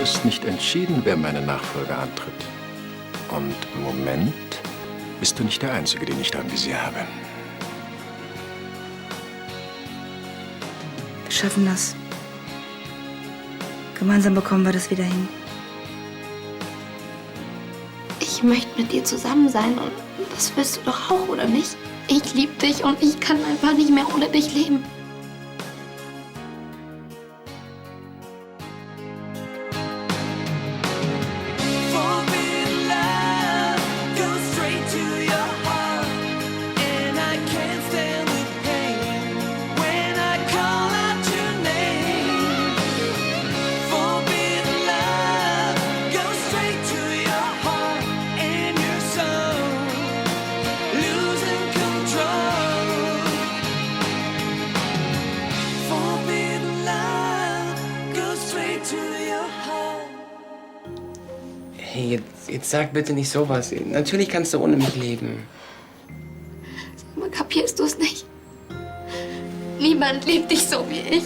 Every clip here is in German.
ist nicht entschieden, wer meine Nachfolge antritt. Und im Moment bist du nicht der Einzige, den ich da im Visier habe. Wir schaffen das. Gemeinsam bekommen wir das wieder hin. Ich möchte mit dir zusammen sein und das willst du doch auch, oder nicht? Ich liebe dich und ich kann einfach nicht mehr ohne dich leben. Hey, jetzt sag bitte nicht sowas. Natürlich kannst du ohne mich leben. Sag mal, kapierst du es nicht? Niemand liebt dich so wie ich.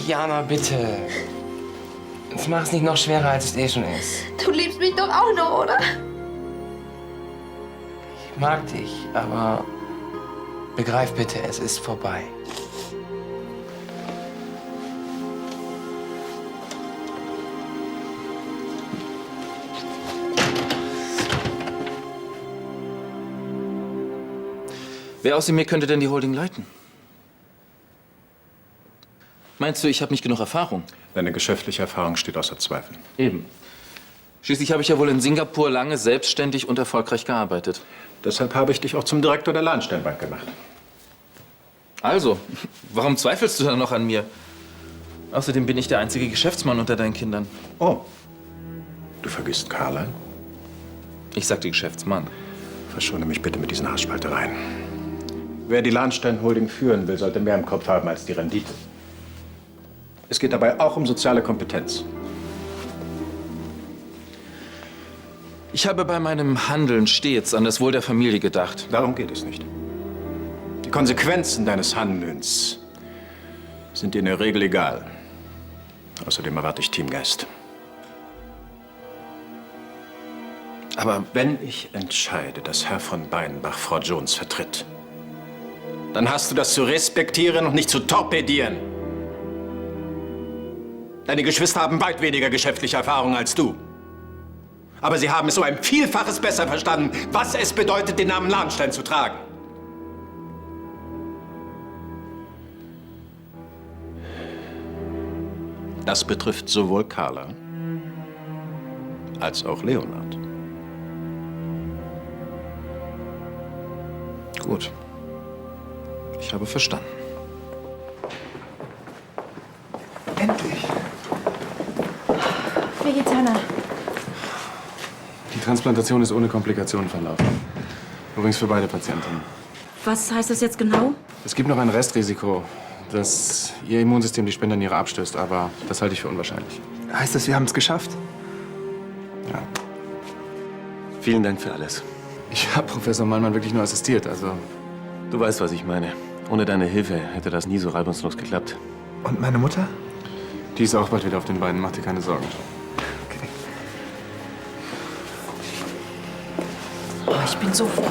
Jana, bitte. Jetzt mach es nicht noch schwerer, als es eh schon ist. Du liebst mich doch auch noch, oder? Ich mag dich, aber begreif bitte, es ist vorbei. Wer außer mir könnte denn die Holding leiten? Meinst du, ich habe nicht genug Erfahrung? Deine geschäftliche Erfahrung steht außer Zweifel. Eben. Schließlich habe ich ja wohl in Singapur lange selbstständig und erfolgreich gearbeitet. Deshalb habe ich dich auch zum Direktor der Lahnsteinbank gemacht. Also, warum zweifelst du dann noch an mir? Außerdem bin ich der einzige Geschäftsmann unter deinen Kindern. Oh, du vergisst Carla? Ich sagte Geschäftsmann. Verschone mich bitte mit diesen Haarspaltereien. Wer die Lahnstein Holding führen will, sollte mehr im Kopf haben als die Rendite. Es geht dabei auch um soziale Kompetenz. Ich habe bei meinem Handeln stets an das Wohl der Familie gedacht. Darum geht es nicht. Die Konsequenzen deines Handelns sind dir in der Regel egal. Außerdem erwarte ich Teamgeist. Aber wenn ich entscheide, dass Herr von Beinbach Frau Jones vertritt, dann hast du das zu respektieren und nicht zu torpedieren. Deine Geschwister haben weit weniger geschäftliche Erfahrung als du. Aber sie haben es um ein Vielfaches besser verstanden, was es bedeutet, den Namen Lahnstein zu tragen. Das betrifft sowohl Carla als auch Leonard. Gut. Ich habe verstanden. Endlich. Wie geht's, Hannah? Die Transplantation ist ohne Komplikationen verlaufen. Übrigens für beide Patientinnen. Was heißt das jetzt genau? Es gibt noch ein Restrisiko, dass ihr Immunsystem die Spenderniere abstößt, aber das halte ich für unwahrscheinlich. Heißt das, wir haben es geschafft? Ja. Vielen Dank für alles. Ich habe Professor Mallmann wirklich nur assistiert, also... Du weißt, was ich meine. Ohne deine Hilfe hätte das nie so reibungslos geklappt. Und meine Mutter? Die ist auch bald wieder auf den Beinen, mach dir keine Sorgen. Okay. Oh, ich bin so froh.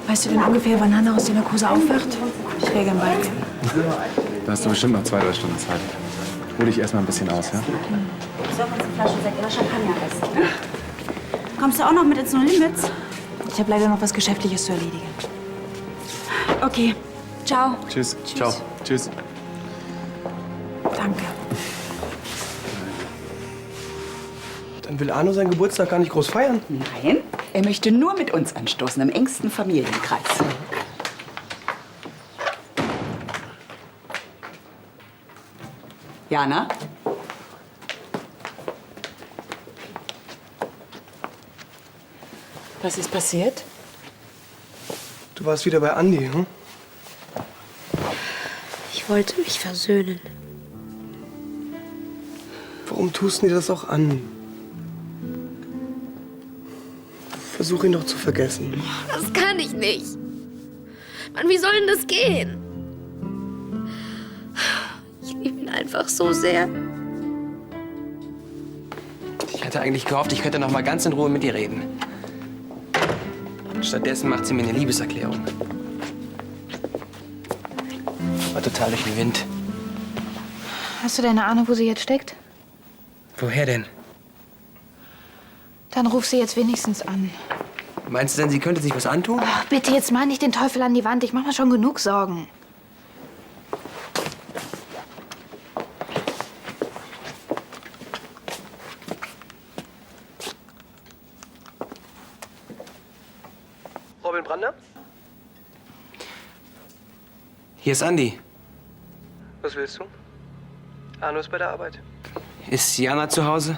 Weißt du denn ungefähr, wann Hannah aus der Narkose aufwacht? Ich wäre gern bei dir. Da hast du bestimmt noch 2-3 Stunden Zeit. Ruh dich erst mal ein bisschen aus, ja? Besorg uns eine Flasche Sekt oder Champagner am besten. Kommst du auch noch mit ins No Limits? Ich habe leider noch was Geschäftliches zu erledigen. Okay. Ciao. Tschüss. Ciao. Tschüss. Danke. Dann will Arno seinen Geburtstag gar nicht groß feiern. Nein, er möchte nur mit uns anstoßen, im engsten Familienkreis. Jana? Was ist passiert? Du warst wieder bei Andi, hm? Ich wollte mich versöhnen. Warum tust du dir das auch an? Versuch ihn doch zu vergessen. Das kann ich nicht. Mann, wie soll denn das gehen? Ich liebe ihn einfach so sehr. Ich hatte eigentlich gehofft, ich könnte noch mal ganz in Ruhe mit ihr reden. Stattdessen macht sie mir eine Liebeserklärung. War total durch den Wind. Hast du denn eine Ahnung, wo sie jetzt steckt? Woher denn? Dann ruf sie jetzt wenigstens an. Meinst du denn, sie könnte sich was antun? Ach, bitte, jetzt mal nicht den Teufel an die Wand. Ich mach mir schon genug Sorgen. Robin Brander? Hier ist Andi. Was willst du? Arno ist bei der Arbeit. Ist Jana zu Hause?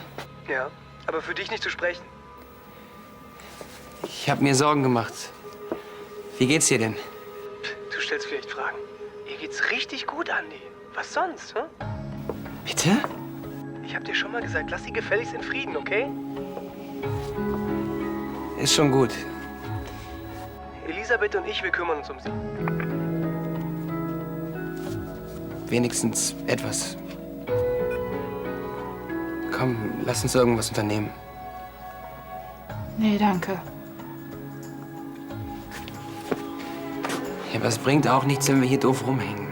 Ja, aber für dich nicht zu sprechen. Ich habe mir Sorgen gemacht. Wie geht's dir denn? Du stellst vielleicht Fragen. Ihr geht's richtig gut, Andi. Was sonst, hä? Bitte? Ich hab dir schon mal gesagt, lass sie gefälligst in Frieden, okay? Ist schon gut. Elisabeth und ich, wir kümmern uns um sie. Wenigstens etwas. Komm, lass uns irgendwas unternehmen. Nee, danke. Ja, aber es bringt auch nichts, wenn wir hier doof rumhängen.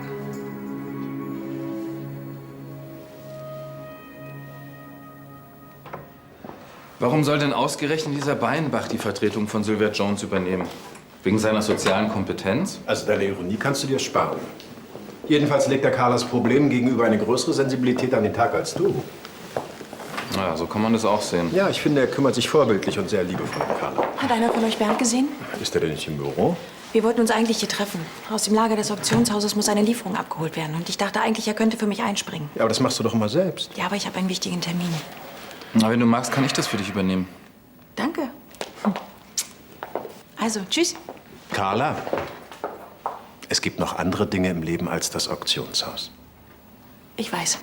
Warum soll denn ausgerechnet dieser Beinbach die Vertretung von Sylvia Jones übernehmen? Wegen seiner sozialen Kompetenz? Also deine Ironie kannst du dir sparen. Jedenfalls legt der Carlas Problem gegenüber eine größere Sensibilität an den Tag als du. Naja, so kann man das auch sehen. Ja, ich finde, er kümmert sich vorbildlich und sehr liebevoll um Carla. Hat einer von euch Bernd gesehen? Ist er denn nicht im Büro? Wir wollten uns eigentlich hier treffen. Aus dem Lager des Auktionshauses muss eine Lieferung abgeholt werden. Und ich dachte eigentlich, er könnte für mich einspringen. Ja, aber das machst du doch immer selbst. Ja, aber ich habe einen wichtigen Termin. Na, wenn du magst, kann ich das für dich übernehmen. Danke. Also, tschüss. Carla, es gibt noch andere Dinge im Leben als das Auktionshaus. Ich weiß.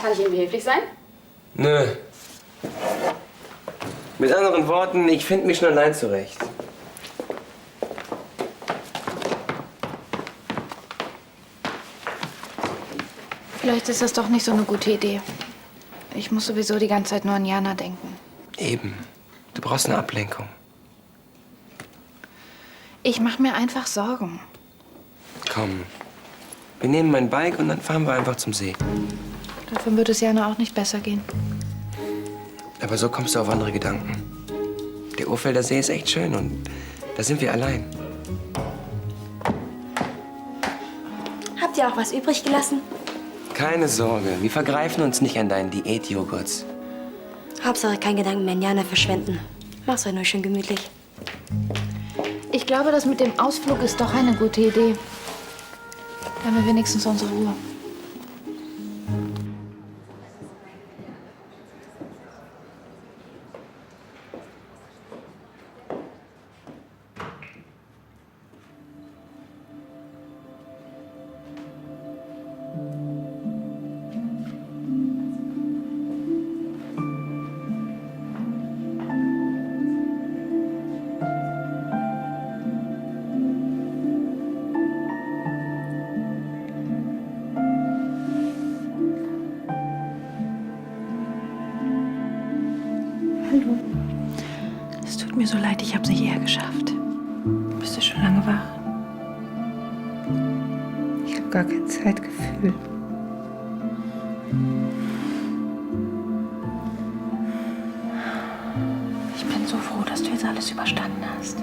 Kann ich Ihnen behilflich sein? Nö. Mit anderen Worten, ich finde mich schon allein zurecht. Vielleicht ist das doch nicht so eine gute Idee. Ich muss sowieso die ganze Zeit nur an Jana denken. Eben. Du brauchst eine Ablenkung. Ich mache mir einfach Sorgen. Komm. Wir nehmen mein Bike und dann fahren wir einfach zum See. Davon würde es Jana auch nicht besser gehen. Aber so kommst du auf andere Gedanken. Der Urfelder See ist echt schön und da sind wir allein. Habt ihr auch was übrig gelassen? Keine Sorge, wir vergreifen uns nicht an deinen Diätjoghurts. Hauptsache kein Gedanken mehr an Jana verschwenden. Mach's euch nur schön gemütlich. Ich glaube, das mit dem Ausflug ist doch eine gute Idee. Dann haben wir wenigstens unsere Ruhe. Hallo. Es tut mir so leid, ich habe es nicht eher geschafft. Bist du schon lange wach? Ich habe gar kein Zeitgefühl. Ich bin so froh, dass du jetzt alles überstanden hast.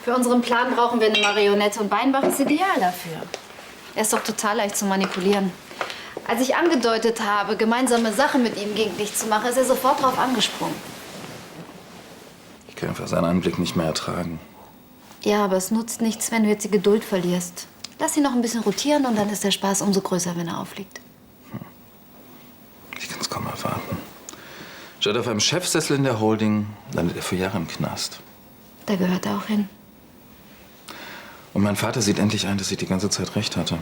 Für Für unseren Plan brauchen wir eine Marionette und Beinbach ist ideal dafür. Er ist doch total leicht zu manipulieren. Als ich angedeutet habe, gemeinsame Sache mit ihm gegen dich zu machen, ist er sofort drauf angesprungen. Ich kann einfach seinen Anblick nicht mehr ertragen. Ja, aber es nutzt nichts, wenn du jetzt die Geduld verlierst. Lass ihn noch ein bisschen rotieren und dann ist der Spaß umso größer, wenn er aufliegt. Ich kann es kaum erwarten. Statt auf einem Chefsessel in der Holding landet er für Jahre im Knast. Da gehört er auch hin. Und mein Vater sieht endlich ein, dass ich die ganze Zeit recht hatte.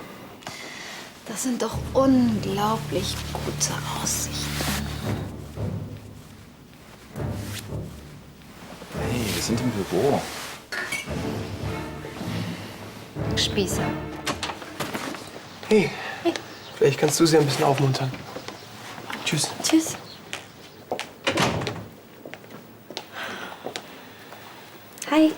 Das sind doch unglaublich gute Aussichten. Hey, wir sind im Büro. Spießer. Hey, vielleicht kannst du sie ein bisschen aufmuntern. Tschüss. Tschüss. Hi.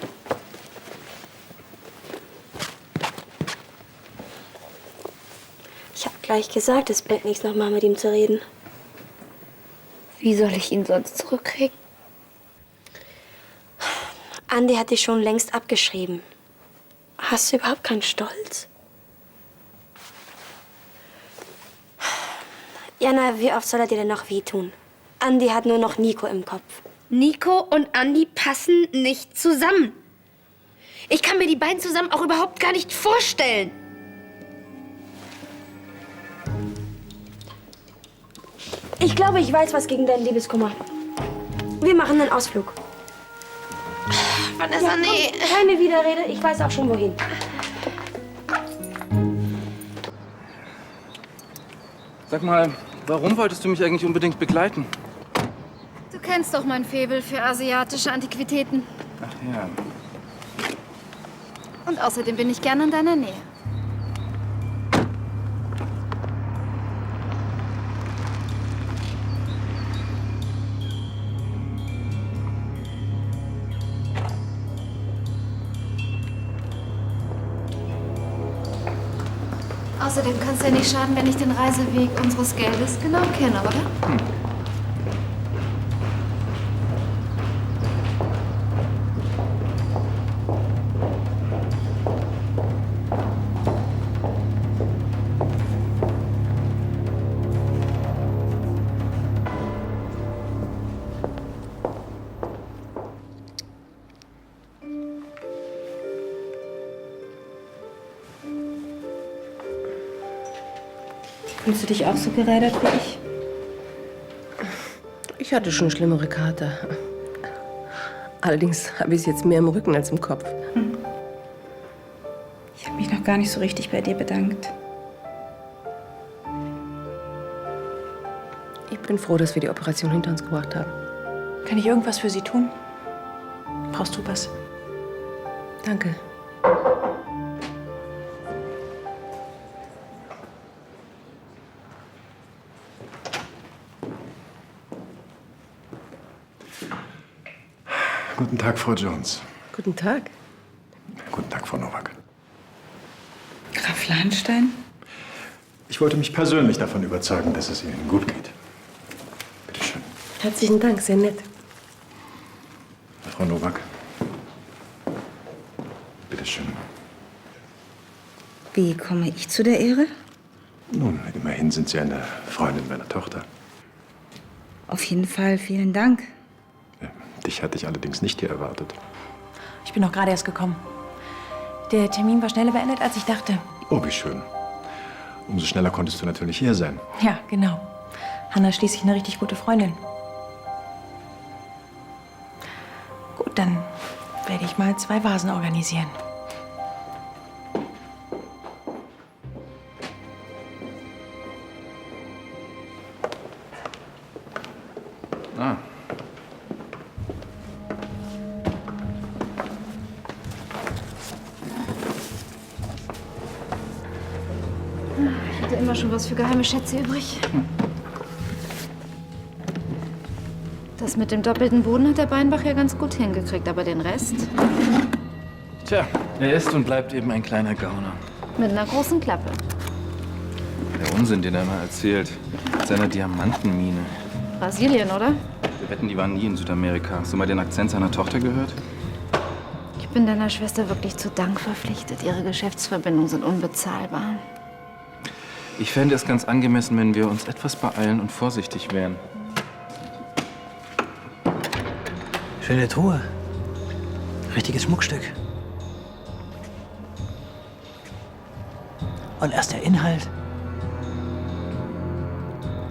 Ich habe gleich gesagt, es bringt nichts, nochmal mit ihm zu reden. Wie soll ich ihn sonst zurückkriegen? Andi hat dich schon längst abgeschrieben. Hast du überhaupt keinen Stolz? Jana, wie oft soll er dir denn noch wehtun? Andi hat nur noch Nico im Kopf. Nico und Andi passen nicht zusammen. Ich kann mir die beiden zusammen auch überhaupt gar nicht vorstellen. Ich glaube, ich weiß was gegen deinen Liebeskummer. Wir machen einen Ausflug. Vanessa, Ja, nee. komm, keine Widerrede, ich weiß auch schon wohin. Sag mal, warum wolltest du mich eigentlich unbedingt begleiten? Du kennst doch mein Faible für asiatische Antiquitäten. Ach ja. Und außerdem bin ich gerne in deiner Nähe. Außerdem kann es ja nicht schaden, wenn ich den Reiseweg unseres Geldes genau kenne, oder? Fühlst du dich auch so gerädert wie ich? Ich hatte schon schlimmere Kater. Allerdings habe ich es jetzt mehr im Rücken als im Kopf. Ich habe mich noch gar nicht so richtig bei dir bedankt. Ich bin froh, dass wir die Operation hinter uns gebracht haben. Kann ich irgendwas für Sie tun? Brauchst du was? Danke. Guten Tag, Frau Jones. Guten Tag. Guten Tag, Frau Nowak. Graf Lahnstein? Ich wollte mich persönlich davon überzeugen, dass es Ihnen gut geht. Bitte schön. Herzlichen Dank, sehr nett. Frau Nowak. Bitte schön. Wie komme ich zu der Ehre? Nun, immerhin sind Sie eine Freundin meiner Tochter. Auf jeden Fall vielen Dank. Dich hatte ich allerdings nicht hier erwartet. Ich bin noch gerade erst gekommen. Der Termin war schneller beendet, als ich dachte. Oh, wie schön. Umso schneller konntest du natürlich hier sein. Ja, genau. Hanna ist schließlich eine richtig gute Freundin. Gut, dann werde ich mal 2 Vasen organisieren. Ah. Ich hatte immer schon was für geheime Schätze übrig. Das mit dem doppelten Boden hat der Beinbach ja ganz gut hingekriegt, aber den Rest Tja, er ist und bleibt eben ein kleiner Gauner. mit einer großen Klappe. Der Unsinn, den er immer erzählt. Mit seiner Diamantenmine. Brasilien, oder? Wir wetten, die waren nie in Südamerika. Hast du mal den Akzent seiner Tochter gehört? Ich bin deiner Schwester wirklich zu Dank verpflichtet. Ihre Geschäftsverbindungen sind unbezahlbar. Ich fände es ganz angemessen, wenn wir uns etwas beeilen und vorsichtig wären. Schöne Truhe. Richtiges Schmuckstück. Und erst der Inhalt.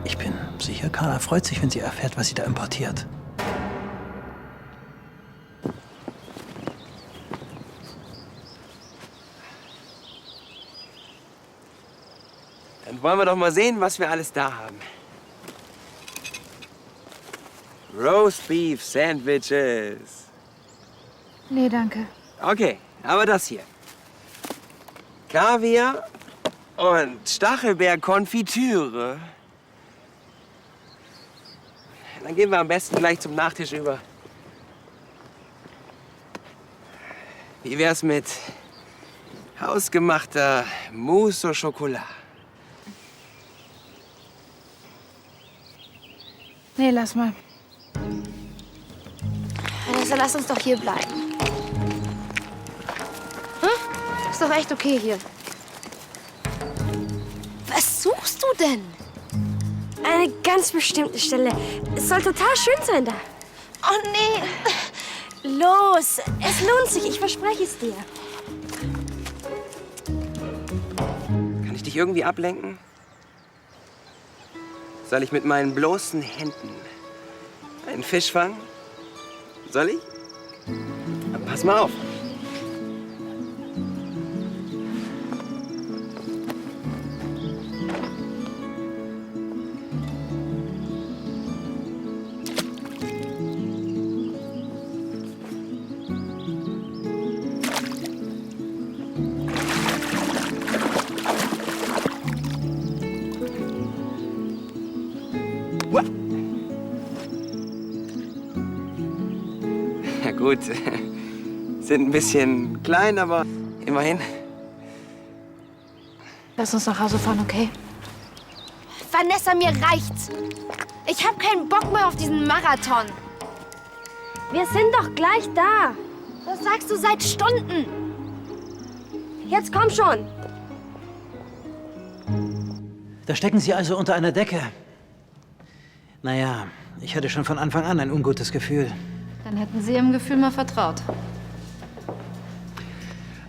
Ich bin sicher, Carla freut sich, wenn sie erfährt, was sie da importiert. Dann wollen wir doch mal sehen, was wir alles da haben. Roast Beef Sandwiches. Nee, danke. Okay, aber das hier. Kaviar und Stachelbeer-Konfitüre. Dann gehen wir am besten gleich zum Nachtisch über. Wie wär's mit hausgemachter Mousse au Chocolat? Nee, lass mal. Vanessa, lass uns doch hier bleiben. Hm? Ist doch echt okay hier. Was suchst du denn? Eine ganz bestimmte Stelle. Es soll total schön sein da. Oh, nee. Los, es lohnt sich, ich verspreche es dir. Kann ich dich irgendwie ablenken? Soll ich mit meinen bloßen Händen einen Fisch fangen? Soll ich? Aber pass mal auf. Ja gut, sind ein bisschen klein, aber immerhin. Lass uns nach Hause fahren, okay? Vanessa, mir reicht's. Ich habe keinen Bock mehr auf diesen Marathon. Wir sind doch gleich da. Das sagst du seit Stunden. Jetzt komm schon. Da stecken Sie also unter einer Decke. Naja, ich hatte schon von Anfang an ein ungutes Gefühl. Dann hätten Sie Ihrem Gefühl mal vertraut.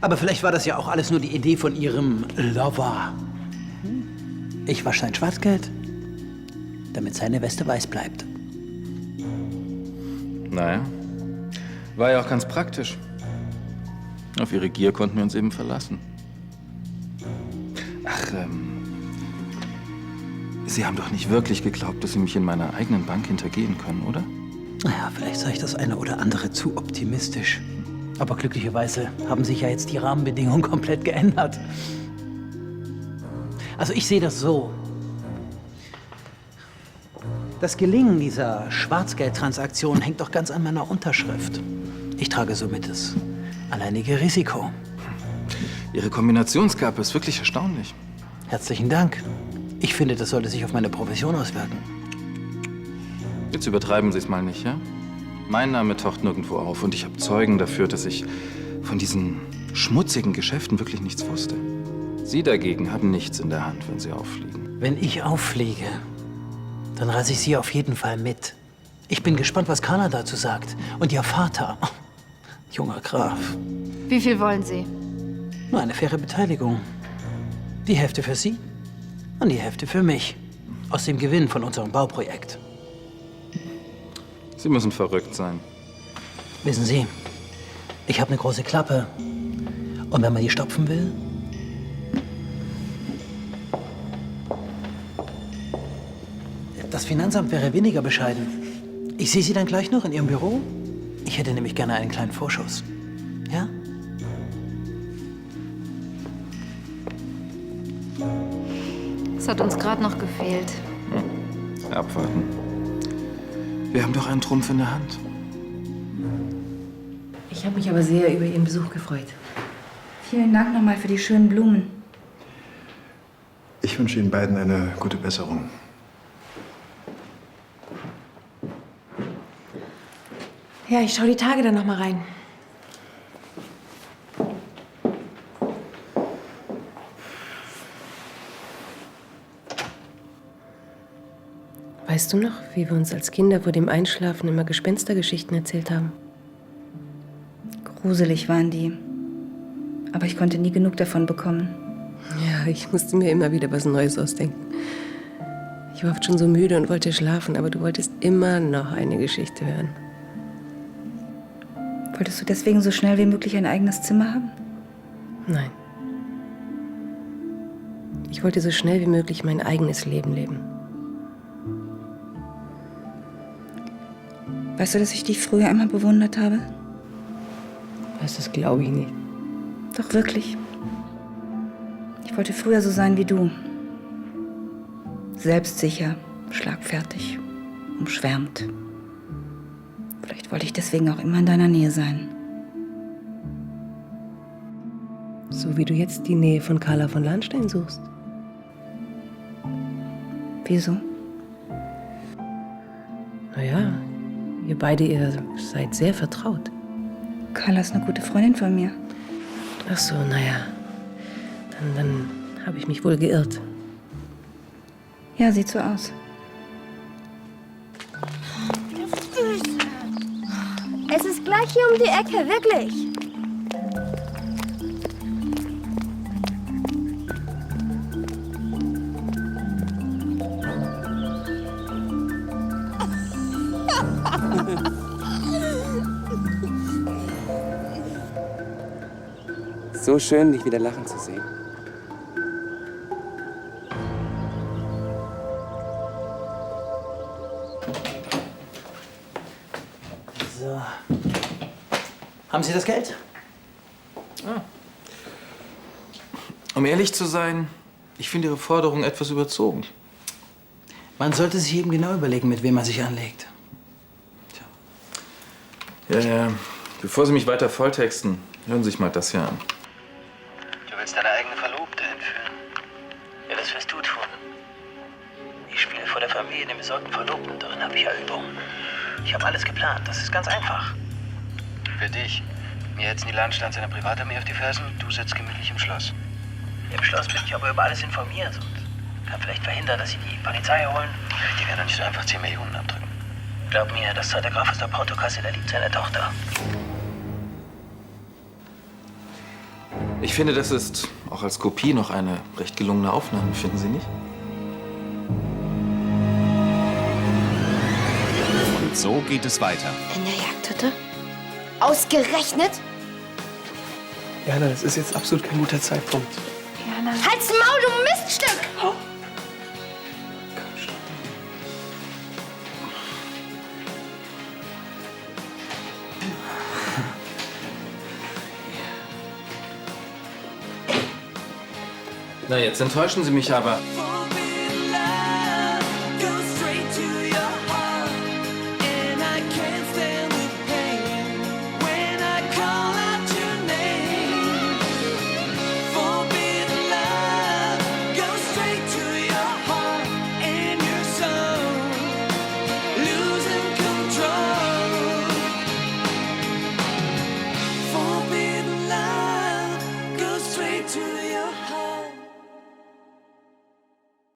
Aber vielleicht war das ja auch alles nur die Idee von Ihrem Lover. Ich wasche sein Schwarzgeld, damit seine Weste weiß bleibt. Naja, war ja auch ganz praktisch. Auf Ihre Gier konnten wir uns eben verlassen. Ach, Sie haben doch nicht wirklich geglaubt, dass Sie mich in meiner eigenen Bank hintergehen können, oder? Naja, vielleicht sage ich das eine oder andere zu optimistisch. Aber glücklicherweise haben sich ja jetzt die Rahmenbedingungen komplett geändert. Also ich sehe das so. Das Gelingen dieser Schwarzgeldtransaktion hängt doch ganz an meiner Unterschrift. Ich trage somit das alleinige Risiko. Ihre Kombinationsgabe ist wirklich erstaunlich. Herzlichen Dank. Ich finde, das sollte sich auf meine Profession auswirken. Jetzt übertreiben Sie es mal nicht, ja? Mein Name taucht nirgendwo auf und ich habe Zeugen dafür, dass ich von diesen schmutzigen Geschäften wirklich nichts wusste. Sie dagegen haben nichts in der Hand, wenn Sie auffliegen. Wenn ich auffliege, dann reise ich Sie auf jeden Fall mit. Ich bin gespannt, was Carla dazu sagt. Und Ihr Vater, junger Graf. Wie viel wollen Sie? Nur eine faire Beteiligung. Die Hälfte für Sie und die Hälfte für mich. Aus dem Gewinn von unserem Bauprojekt. Sie müssen verrückt sein. Wissen Sie, ich habe eine große Klappe. Und wenn man die stopfen will? Das Finanzamt wäre weniger bescheiden. Ich sehe Sie dann gleich noch in Ihrem Büro. Ich hätte nämlich gerne einen kleinen Vorschuss. Ja? Es hat uns gerade noch gefehlt. Abwarten. Wir haben doch einen Trumpf in der Hand. Ich habe mich aber sehr über Ihren Besuch gefreut. Vielen Dank nochmal für die schönen Blumen. Ich wünsche Ihnen beiden eine gute Besserung. Ja, ich schaue die Tage dann noch mal rein. Weißt du noch, wie wir uns als Kinder vor dem Einschlafen immer Gespenstergeschichten erzählt haben? Gruselig waren die. Aber ich konnte nie genug davon bekommen. Ja, ich musste mir immer wieder was Neues ausdenken. Ich war oft schon so müde und wollte schlafen, aber du wolltest immer noch eine Geschichte hören. Wolltest du deswegen so schnell wie möglich ein eigenes Zimmer haben? Nein. Ich wollte so schnell wie möglich mein eigenes Leben leben. Weißt du, dass ich dich früher immer bewundert habe? Das glaube ich nicht. Doch wirklich. Ich wollte früher so sein wie du. Selbstsicher, schlagfertig, umschwärmt. Vielleicht wollte ich deswegen auch immer in deiner Nähe sein. So wie du jetzt die Nähe von Carla von Lahnstein suchst. Wieso? Naja, ihr beide, ihr seid sehr vertraut. Carla ist eine gute Freundin von mir. Ach so, naja. Dann habe ich mich wohl geirrt. Ja, sieht so aus. Es ist gleich hier um die Ecke, wirklich. So schön, dich wieder lachen zu sehen. So. Haben Sie das Geld? Um ehrlich zu sein, ich finde Ihre Forderung etwas überzogen. Man sollte sich eben genau überlegen, mit wem man sich anlegt. Ja. Bevor Sie mich weiter volltexten, hören Sie sich mal das hier an. Du willst deine eigene Verlobte entführen. Ja, das wirst du tun. Ich spiele vor der Familie den besorgten Verlobten, darin habe ich ja Übung. Ich habe alles geplant, das ist ganz einfach. Für dich. Mir hetzen die Lahnsteins seiner Privatarmee auf die Fersen, du sitzt gemütlich im Schloss. Im Schloss bin ich aber über alles informiert und kann vielleicht verhindern, dass sie die Polizei holen. Die werden doch nicht so einfach 10 Millionen abdrücken. Glaub mir, das zahlt der Graf aus der Portokasse, der liebt seine Tochter. Ich finde, das ist auch als Kopie noch eine recht gelungene Aufnahme, finden Sie nicht? Und so geht es weiter. In der Jagdhütte? Ausgerechnet? Jana, das ist jetzt absolut kein guter Zeitpunkt. Halt's Maul, du Miststück! Na, jetzt enttäuschen Sie mich aber.